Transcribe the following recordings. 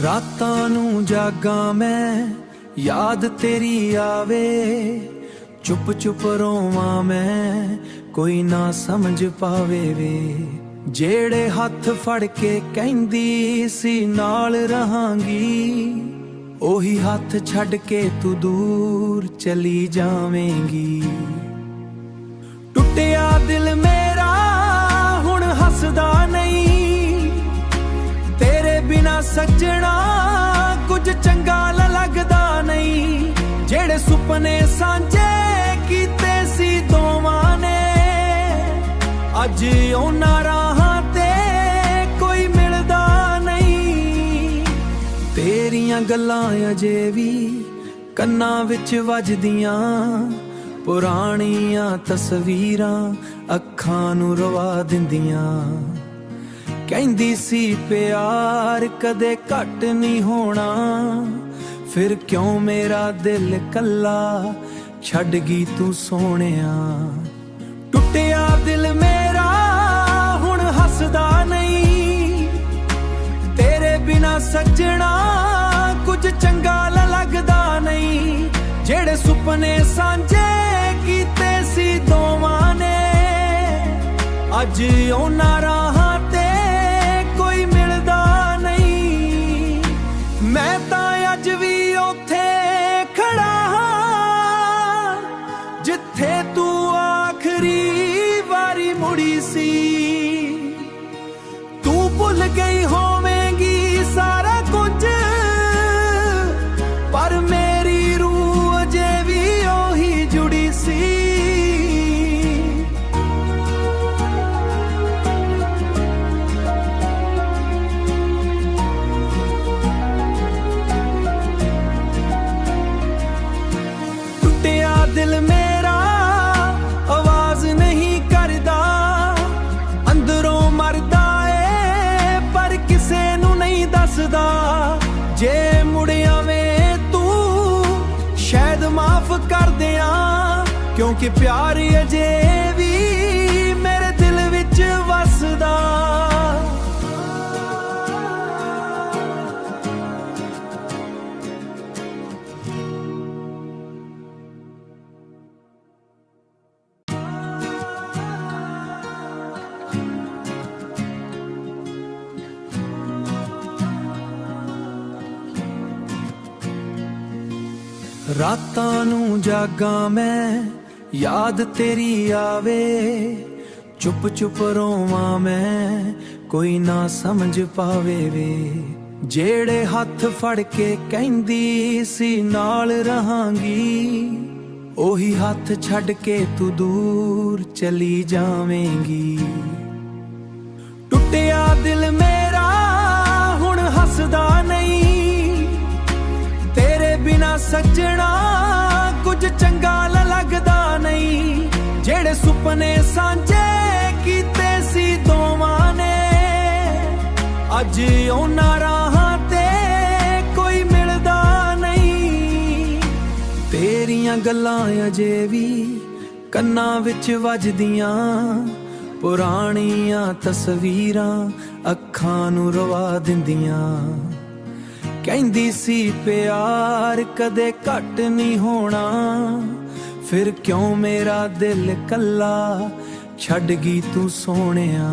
ਰਾਤਾਂ ਨੂੰ ਜਾਗਾਂ ਮੈਂ ਯਾਦ ਤੇਰੀ ਆਵੇ, ਚੁੱਪ ਚੁੱਪ ਰੋਵਾਂ ਮੈਂ ਕੋਈ ਨਾ ਸਮਝ ਪਾਵੇ ਵੇ। ਜਿਹੜੇ ਹੱਥ ਫੜ ਕੇ ਕਹਿੰਦੀ ਸੀ ਨਾਲ ਰਹਾਂਗੀ, ਉਹੀ ਹੱਥ ਛੱਡ ਕੇ ਤੂੰ ਦੂਰ ਚਲੀ ਜਾਵੇਂਗੀ। ਟੁੱਟਿਆ ਦਿਲ ਮੇਰਾ ਹੁਣ ਹੱਸਦਾ ਨਹੀਂ, ਤੇਰੇ ਬਿਨਾ ਸੱਜਣਾ ਕੁਝ ਚੰਗਾ ਲੱਗਦਾ ਨਹੀਂ। ਜਿਹੜੇ ਸੁਪਨੇ ਸਾਂਝੇ ਕੀਤੇ ਸੀ ਦੋਵਾਂ ਨੇ, ਅੱਜ ਉਹਨਾਂ ਰਾਹਾਂ ਤੇ ਕੋਈ ਮਿਲਦਾ ਨਹੀਂ। ਤੇਰੀਆਂ ਗੱਲਾਂ ਅਜੇ ਵੀ ਕੰਨਾਂ ਵਿੱਚ ਵੱਜਦੀਆਂ, ਪੁਰਾਣੀਆਂ ਤਸਵੀਰਾਂ ਅੱਖਾਂ ਨੂੰ ਰਵਾ ਦਿੰਦੀਆਂ। ਕਹਿੰਦੀ ਸੀ ਪਿਆਰ ਕਦੇ ਘੱਟ ਨਹੀਂ ਹੋਣਾ, ਫਿਰ ਕਿਉਂ ਮੇਰਾ ਦਿਲ ਕੱਲਾ ਛੱਡ ਗਈ ਤੂੰ ਸੋਹਣਿਆ। ਟੁੱਟਿਆ ਦਿਲ ਮੇਰਾ ਹੁਣ ਹੱਸਦਾ ਨਹੀਂ, ਤੇਰੇ ਬਿਨਾ ਸੱਜਣਾ ਕੁਝ ਚੰਗਾ ਲੱਗਦਾ ਨਹੀਂ। ਜਿਹੜੇ ਸੁਪਨੇ ਸਾਂਝੇ ਕੀਤੇ ਸੀ ਦੋਵਾਂ ਨੇ, ਅੱਜ ਉਹਨਾਂ ਰਾਹਾਂ ਤੇ ਕੋਈ ਮਿਲਦਾ ਨਹੀਂ। ਮੈਂ ਤਾਂ ਅੱਜ ਵੀ ਉੱਥੇ ਖੜਾ ਹਾਂ ਜਿੱਥੇ ਤੂੰ ਆਖਰੀ ਵਾਰੀ ਮੁੜੀ ਸੀ। ਤੂੰ ਭੁੱਲ ਗਈ ਹੋਵੇਂਗੀ ਸਾਰਾ ਕੁਝ, ਪਰ ਮੇਰੀ ਰੂਹ ਅਜੇ ਵੀ ਉਹੀ ਜੁੜੀ ਸੀ। ਟੁੱਟਿਆ ਦਿਲ ਮੇਰਾ ਆਵਾਜ਼ ਨਹੀਂ ਕਰਦਾ, ਅੰਦਰੋਂ ਮਰਦਾ ਏ ਪਰ ਕਿਸੇ ਨੂੰ ਨਹੀਂ ਦੱਸਦਾ। ਜੇ ਮੁੜ ਆਵੇਂ ਤੂੰ ਸ਼ਾਇਦ ਮਾਫ ਕਰ ਦਿਆਂ, ਕਿਉਂਕਿ ਪਿਆਰ ਅਜੇ ਵੀ ਮੇਰੇ ਦਿਲ ਵਿੱਚ ਵਸਦਾ। ਰਾਤਾਂ ਨੂੰ ਜਾਗਾਂ ਮੈਂ ਯਾਦ ਤੇਰੀ ਆਵੇ, ਚੁੱਪ ਚੁੱਪ ਰੋਵਾਂ ਮੈਂ ਕੋਈ ਨਾ ਸਮਝ ਪਾਵੇ ਵੇ। ਜਿਹੜੇ ਹੱਥ ਫੜ ਕੇ ਕਹਿੰਦੀ ਸੀ ਨਾਲ ਰਹਾਂਗੀ, ਉਹੀ ਹੱਥ ਛੱਡ ਕੇ ਤੂੰ ਦੂਰ ਚਲੀ ਜਾਵੇਂਗੀ। ਟੁੱਟਿਆ ਦਿਲ ਮੇਰਾ ਹੁਣ ਹੱਸਦਾ ਨਹੀਂ, ਤੇਰੇ ਬਿਨਾ ਸੱਜਣਾ ਕੁਝ ਚੰਗਾ ਲੱਗਦਾ ਨਹੀਂ। ਜਿਹੜੇ ਸੁਪਨੇ ਸਾਂਝੇ ਕੀਤੇ ਸੀ ਦੋਵਾਂ ਨੇ, ਅੱਜ ਉਹਨਾਂ ਰਾਹਾਂ ਤੇ ਕੋਈ ਮਿਲਦਾ ਨਹੀਂ। ਤੇਰੀਆਂ ਗੱਲਾਂ ਅਜੇ ਵੀ ਕੰਨਾਂ ਵਿੱਚ ਵੱਜਦੀਆਂ, ਪੁਰਾਣੀਆਂ ਤਸਵੀਰਾਂ ਅੱਖਾਂ ਨੂੰ ਰਵਾ ਦਿੰਦੀਆਂ। ਕਹਿੰਦੀ ਸੀ ਪਿਆਰ ਕਦੇ ਘੱਟ ਨਹੀਂ ਹੋਣਾ, ਫਿਰ ਕਿਉਂ ਮੇਰਾ ਦਿਲ ਕੱਲਾ ਛੱਡ ਗਈ ਤੂੰ ਸੋਹਣਿਆ।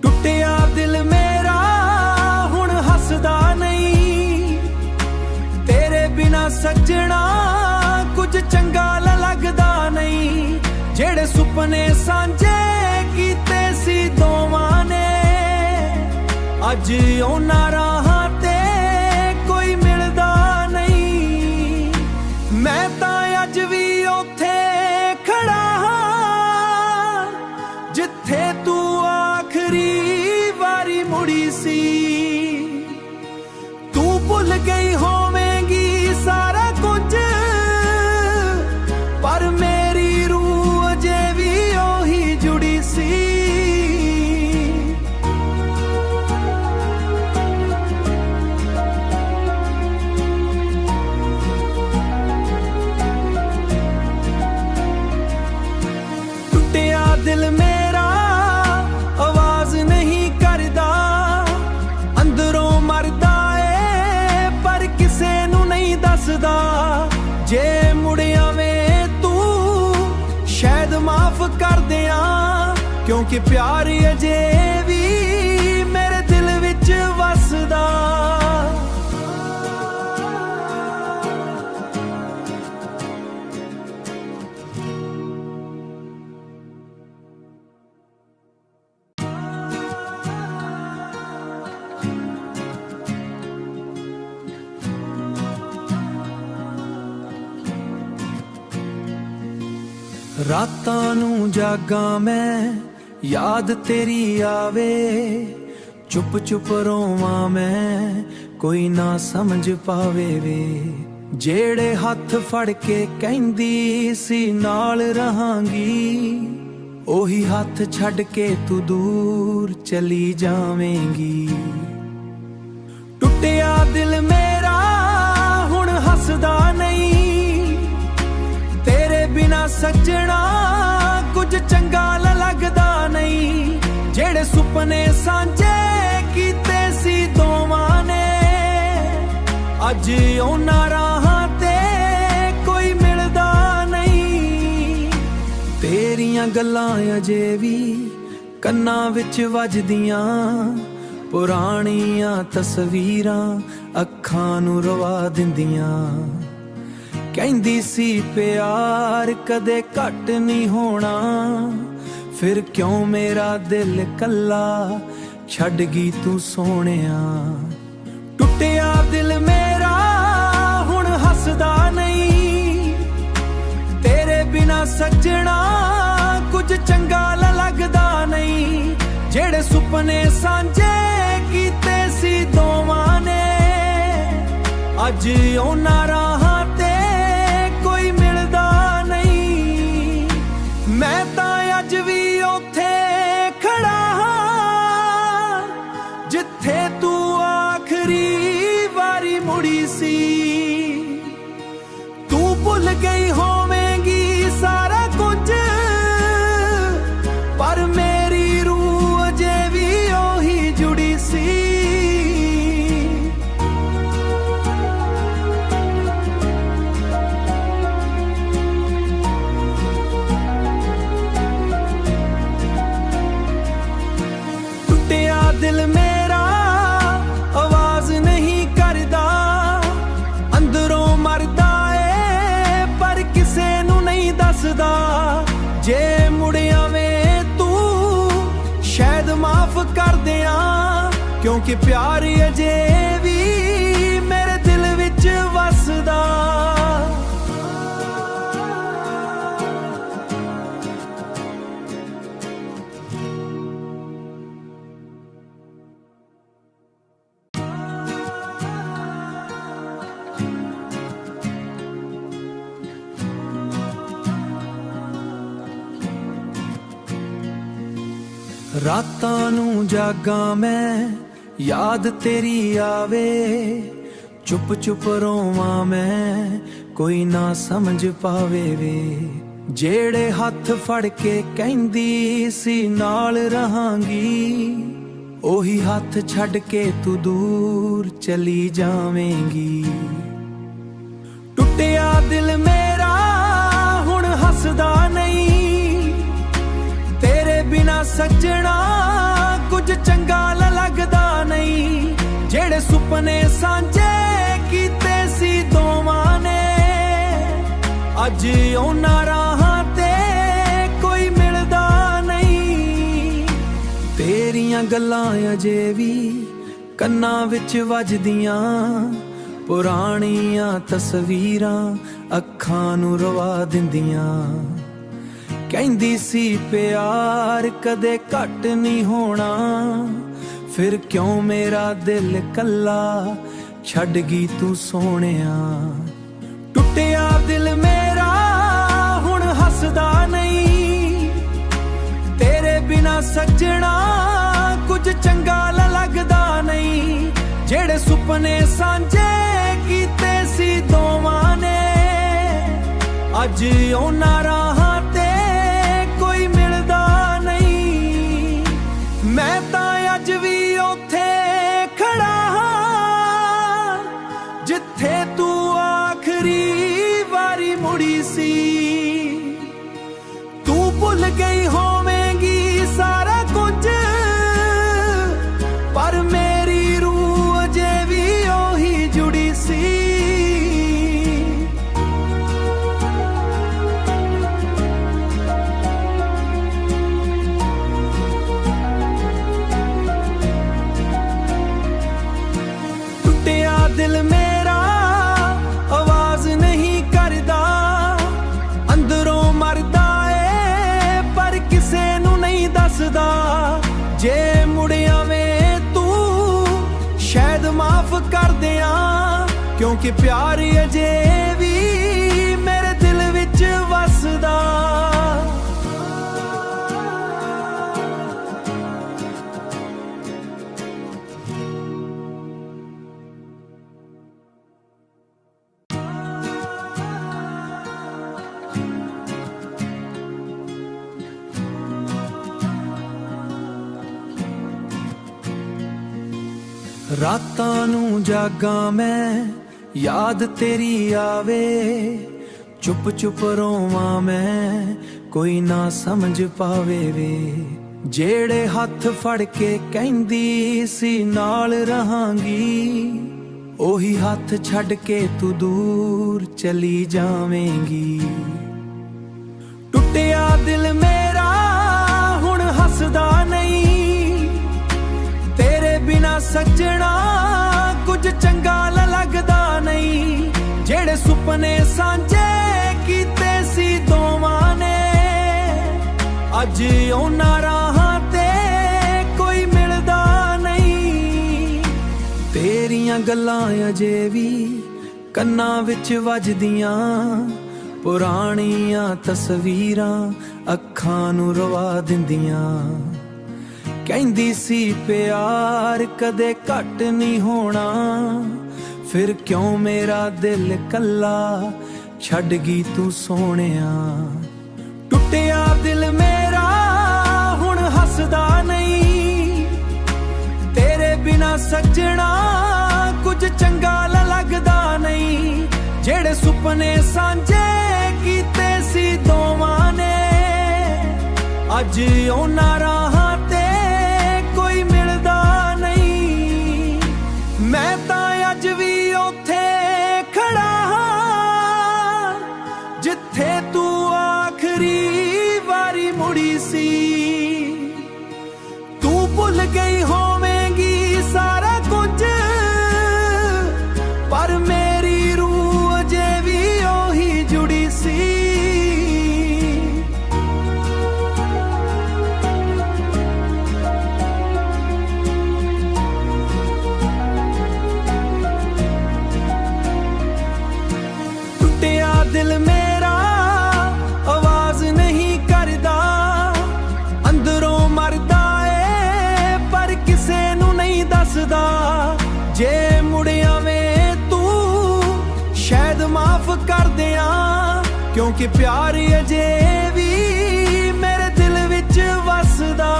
ਟੁੱਟਿਆ ਦਿਲ ਮੇਰਾ ਹੁਣ ਹੱਸਦਾ ਨਹੀਂ, ਤੇਰੇ ਬਿਨਾ ਸੱਜਣਾ ਕੁਝ ਚੰਗਾ ਲੱਗਦਾ ਨਹੀਂ। ਜਿਹੜੇ ਸੁਪਨੇ ਸਾਂਝੇ ਕੀਤੇ ਸੀ ਦੋਵਾਂ ਨੇ, ਅੱਜ ਉਹਨਾਂ ਰਾਹਾਂ ਤੇ ਕੋਈ ਮਿਲਦਾ ਨਹੀਂ। ਮੈਂ ਤਾਂ ਅੱਜ ਵੀ ਉੱਥੇ ਖੜਾ ਹਾਂ ਜਿੱਥੇ ਤੂੰ ਆਖਰੀ ਵਾਰੀ ਮੁੜੀ ਸੀ। ਤੂੰ ਭੁੱਲ ਗਈ ਹੋਵੇਂਗੀ ਸਾਰਾ ਕੁਝ, ਪਰ ਮੇਰੀ ਰੂਹ ਅਜੇ ਵੀ ਉਹੀ ਜੁੜੀ ਸੀ। जे मुड़ आवें तू शायद माफ कर दियां, क्योंकि प्यार अजे भी मेरे दिल विच वसदा। रातां नूं जागां मैं याद तेरी आवे, चुप चुप रोवां मैं कोई ना समझ पावे वे। जेड़े हत्थ फड़ के कहंदी सी नाल रहांगी, ओही हत्थ छड़ के तू दूर चली जावेंगी। टुटिया दिल मेरा हुण हसदा नहीं, तेरे बिना सजना कुछ चंगा लगदा नहीं। जेड़े सुपने सांझे कीते सी दोवां ने, अज उन्हां राहां ते कोई मिलदा नहीं। तेरियां गल्लां अजे भी कन्नां विच वजदियां, पुराणियां तस्वीरां अखां नूं रवा दिंदियां। कहंदी सी प्यार कदे घट नहीं होना, फिर क्यों मेरा दिल कल्ला छड़ गई तू सोहणिया। टुटिया दिल मेरा हुण हसदा नहीं, तेरे बिना सजना कुछ चंगा लगदा नहीं। जेड़े सुपने सांझे कीते सी दोवां ने, अज उन्हां राहां कोई मिलदा नहीं। मैं तां अज भी उत्थे खड़ा हां जिथे तू आखरी वारी मुड़ी सी। तू भुल गई होवेंगी सारा कुछ, पर मेरी रूह अजे भी ओही जुड़ी सी। दिल मेरा आवाज नहीं करदा, अंदरों मरदा ए पर किसे नू नहीं दसदा। जे मुड़ आवें तू शायद माफ कर दियां, क्योंकि प्यार अजे भी मेरे दिल विच वसदा। रातां नूं जागां मैं याद तेरी आवे, चुप चुप रोवां मैं कोई ना समझ पावे वे। जेड़े हत्थ फड़ के कहंदी सी नाल रहांगी, ओही हत्थ छड़ के तू दूर चली जावेंगी। टुटिया दिल मेरा हुण हसदा नहीं, तेरे बिना सजना कुछ चंगा लगदा नहीं। जेड़े सुपने सांझे कीते सी दोवां ने, अज उन्हां राहां ते कोई मिलदा नहीं। तेरियां गल्लां अजे भी कन्नां विच वजदियां, पुराणियां तस्वीरां अखां नूं रवा दिंदियां। कहंदी सी प्यार कदे घट नहीं होना, फिर क्यों मेरा दिल कल्ला छड़ गई तू सोहणिया। टुटिया दिल मेरा हुण हसदा नहीं, तेरे बिना सजना कुछ चंगा लगदा नहीं। जेड़े सुपने सांझे कीते सी दोवां ने, अज उन्हां राहां ते कोई मिलदा नहीं। मैं तां अज भी उत्थे खड़ा हां जिथे तू आखरी ਮੁੜੀ ਸੀ। ਤੂੰ ਭੁੱਲ ਗਈ ਹੋਵੇਂਗੀ ਸਾਰਾ ਕੁਝ, ਪਰ ਮੇਰੀ ਰੂਹ ਅਜੇ ਵੀ ਉਹੀ ਜੁੜੀ ਸੀ। ਟੁੱਟਿਆ ਦਿਲ ਮੇਰਾ ਆਵਾਜ਼ ਨਹੀਂ ਕਰਦਾ, ਅੰਦਰੋਂ ਮਰਦਾ ਏ ਪਰ ਕਿਸੇ ਨੂੰ ਨਹੀਂ ਦੱਸਦਾ। ਜੇ ਮੁੜ ਆਵੇਂ ਤੂੰ ਸ਼ਾਇਦ ਮਾਫ ਕਰ ਦਿਆਂ, ਕਿਉਂਕਿ ਪਿਆਰ ਅਜੇ ਵੀ ਮੇਰੇ ਦਿਲ ਵਿੱਚ ਵਸਦਾ। ਰਾਤਾਂ ਨੂੰ ਜਾਗਾਂ ਮੈਂ, ਯਾਦ ਤੇਰੀ ਆਵੇ, ਚੁੱਪ ਚੁੱਪ ਰੋਵਾਂ ਮੈਂ, ਕੋਈ ਨਾ ਸਮਝ ਪਾਵੇ ਵੇ। ਜਿਹੜੇ ਹੱਥ ਫੜ ਕੇ ਕਹਿੰਦੀ ਸੀ ਨਾਲ ਰਹਾਂਗੀ, ਉਹੀ ਹੱਥ ਛੱਡ ਕੇ ਤੂੰ ਦੂਰ ਚਲੀ ਜਾਵੇਂਗੀ। ਟੁੱਟਿਆ ਦਿਲ ਮੇਰਾ ਹੁਣ ਹੱਸਦਾ ਨਹੀਂ, ਤੇਰੇ ਬਿਨਾ ਸੱਜਣਾ ਕੁਝ ਚੰਗਾ ਲੱਗਦਾ ਨਹੀਂ। ਜਿਹੜੇ ਸੁਪਨੇ ਸਾਂਝੇ ਕੀਤੇ ਸੀ ਦੋਵਾਂ ਨੇ, ਅੱਜ ਉਹਨਾਂ ਰਾਹਾਂ ਤੇ ਕੋਈ ਮਿਲਦਾ ਨਹੀਂ। ਤੇਰੀਆਂ ਗੱਲਾਂ ਅਜੇ ਵੀ ਕੰਨਾਂ ਵਿੱਚ ਵੱਜਦੀਆਂ, ਪੁਰਾਣੀਆਂ ਤਸਵੀਰਾਂ ਅੱਖਾਂ ਨੂੰ ਰਵਾ ਦਿੰਦੀਆਂ। ਕਹਿੰਦੀ ਸੀ ਪਿਆਰ ਕਦੇ ਘੱਟ ਨਹੀਂ ਹੋਣਾ, ਫਿਰ ਕਿਉਂ ਮੇਰਾ ਦਿਲ ਕੱਲਾ ਛੱਡ ਗਈ ਤੂੰ ਸੋਹਣਿਆ। ਟੁੱਟਿਆ ਦਿਲ ਮੇਰਾ ਹੁਣ ਹੱਸਦਾ ਨਹੀਂ, ਤੇਰੇ ਬਿਨਾ ਸੱਜਣਾ ਕੁਝ ਚੰਗਾ ਲੱਗਦਾ ਨਹੀਂ। ਜਿਹੜੇ ਸੁਪਨੇ ਸਾਂਝੇ ਕੀਤੇ ਸੀ ਦੋਵਾਂ ਨੇ, ਅੱਜ ਉਹਨਾਂ ਰਾਹਾਂ ਤੇ ਕੋਈ ਮਿਲਦਾ ਨਹੀਂ। ਮੈਂ ਤਾਂ ਅੱਜ ਵੀ ਉੱਥੇ ਖੜਾ ਹਾਂ, ਜਿੱਥੇ ਤੂੰ ਆਖਰੀ ਵਾਰੀ ਮੁੜੀ ਸੀ। ਤੂੰ ਭੁੱਲ ਗਈ ਹੋਵੇਂਗੀ ਸਾਰਾ ਕੁਝ, ਪਰ ਮੇਰੀ ਰੂਹ ਅਜੇ ਵੀ ਉਹੀ ਜੁੜੀ ਸੀ। ਦਿਲ ਮੇਰਾ ਆਵਾਜ਼ ਨਹੀਂ ਕਰਦਾ, ਅੰਦਰੋਂ ਮਰਦਾ ਏ ਪਰ ਕਿਸੇ ਨੂੰ ਨਹੀਂ ਦੱਸਦਾ। ਜੇ ਮੁੜ ਆਵੇਂ ਤੂੰ ਸ਼ਾਇਦ ਮਾਫ ਕਰ ਦਿਆਂ, ਕਿਉਂਕਿ ਪਿਆਰ ਅਜੇ ਵੀ ਮੇਰੇ ਦਿਲ ਵਿੱਚ ਵਸਦਾ।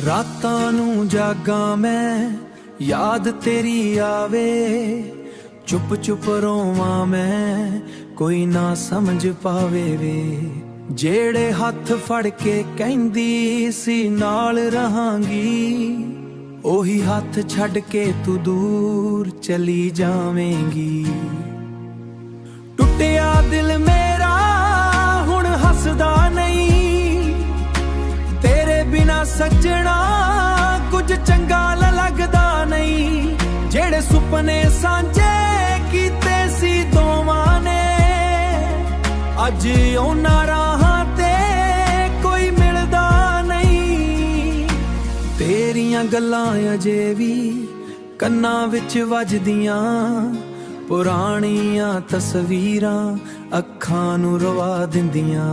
ਰਾਤਾਂ ਨੂੰ ਜਾਗਾਂ ਮੈਂ, ਯਾਦ ਤੇਰੀ ਆਵੇ, ਚੁੱਪ ਚੁੱਪ ਰੋਵਾਂ ਮੈਂ, ਕੋਈ ਨਾ ਸਮਝ ਪਾਵੇ ਵੇ। ਜਿਹੜੇ ਹੱਥ ਫੜ ਕੇ ਕਹਿੰਦੀ ਸੀ ਨਾਲ ਰਹਾਂਗੀ, ਉਹੀ ਹੱਥ ਛੱਡ ਕੇ ਤੂੰ ਦੂਰ ਚਲੀ ਜਾਵੇਂਗੀ। ਟੁੱਟਿਆ ਦਿਲ ਮੇਰਾ ਹੁਣ ਹੱਸਦਾ ਨਹੀਂ, ਤੇਰੇ ਬਿਨਾ ਸੱਜਣਾ ਕੁਝ ਚੰਗਾ ਲੱਗਦਾ ਨਹੀਂ। ਜਿਹੜੇ ਸੁਪਨੇ ਸਾਂਝੇ ਕੀਤੇ ਸੀ ਦੋਵਾਂ ਨੇ, ਅੱਜ ਉਹਨਾਂ ਰਾਹਾਂ ਤੇ ਕੋਈ ਮਿਲਦਾ ਨਹੀਂ। ਤੇਰੀਆਂ ਗੱਲਾਂ ਅਜੇ ਵੀ ਕੰਨਾਂ ਵਿੱਚ ਵੱਜਦੀਆਂ, ਪੁਰਾਣੀਆਂ ਤਸਵੀਰਾਂ ਅੱਖਾਂ ਨੂੰ ਰਵਾ ਦਿੰਦੀਆਂ।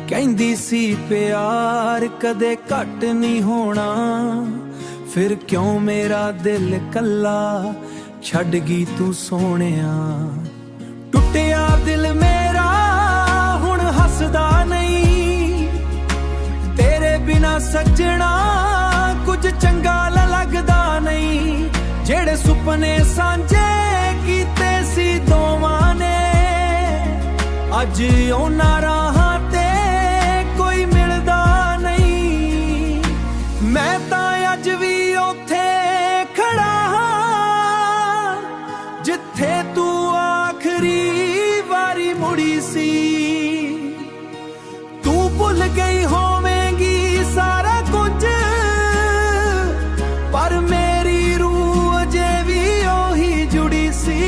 ਕਹਿੰਦੀ ਸੀ ਪਿਆਰ ਕਦੇ ਘੱਟ ਨਹੀਂ ਹੋਣਾ, ਫਿਰ ਕਿਉਂ ਮੇਰਾ ਦਿਲ ਕੱਲਾ ਛੱਡ ਗਈ ਤੂੰ ਸੋਹਣਿਆ। ਟੁੱਟਿਆ ਦਿਲ ਮੇਰਾ ਹੁਣ ਹੱਸਦਾ ਨਹੀਂ, ਤੇਰੇ ਬਿਨਾ ਸੱਜਣਾ ਕੁਝ ਚੰਗਾ ਲੱਗਦਾ ਨਹੀਂ। ਜਿਹੜੇ ਸੁਪਨੇ ਸਾਂਝੇ ਕੀਤੇ ਸੀ ਦੋਵਾਂ ਨੇ, ਅੱਜ ਉਹਨਾਂ ਰਾਹਾਂ ਤੇ ਕੋਈ ਮਿਲਦਾ ਨਹੀਂ। ਮੈਂ ਤਾਂ ਅੱਜ ਵੀ ਉੱਥੇ ਖੜਾ ਹਾਂ ਜਿੱਥੇ ਤੂੰ ਆਖਰੀ ਵਾਰੀ ਮੁੜੀ ਸੀ। ਤੂੰ ਭੁੱਲ ਗਈ ਹੋਵੇਂਗੀ ਸਾਰਾ ਕੁਝ, ਪਰ ਮੇਰੀ ਰੂਹ ਅਜੇ ਵੀ ਉਹੀ ਜੁੜੀ ਸੀ।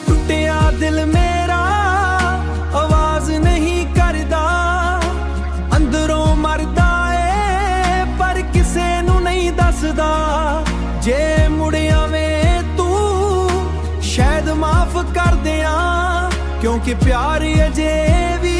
ਟੁੱਟਿਆ ਦਿਲ ਮੇਰਾ ਆਵਾਜ਼ ਨਹੀਂ ਕਰਦਾ, ਅੰਦਰੋਂ ਮਰਦਾ ਏ ਪਰ ਕਿਸੇ ਨੂੰ ਨਹੀਂ ਦੱਸਦਾ। ਜੇ ਮੁੜ ਆਵੇਂ ਤੂੰ ਸ਼ਾਇਦ ਮਾਫ ਕਰ ਦਿਆਂ, ਕਿਉਂਕਿ ਪਿਆਰ ਅਜੇ ਵੀ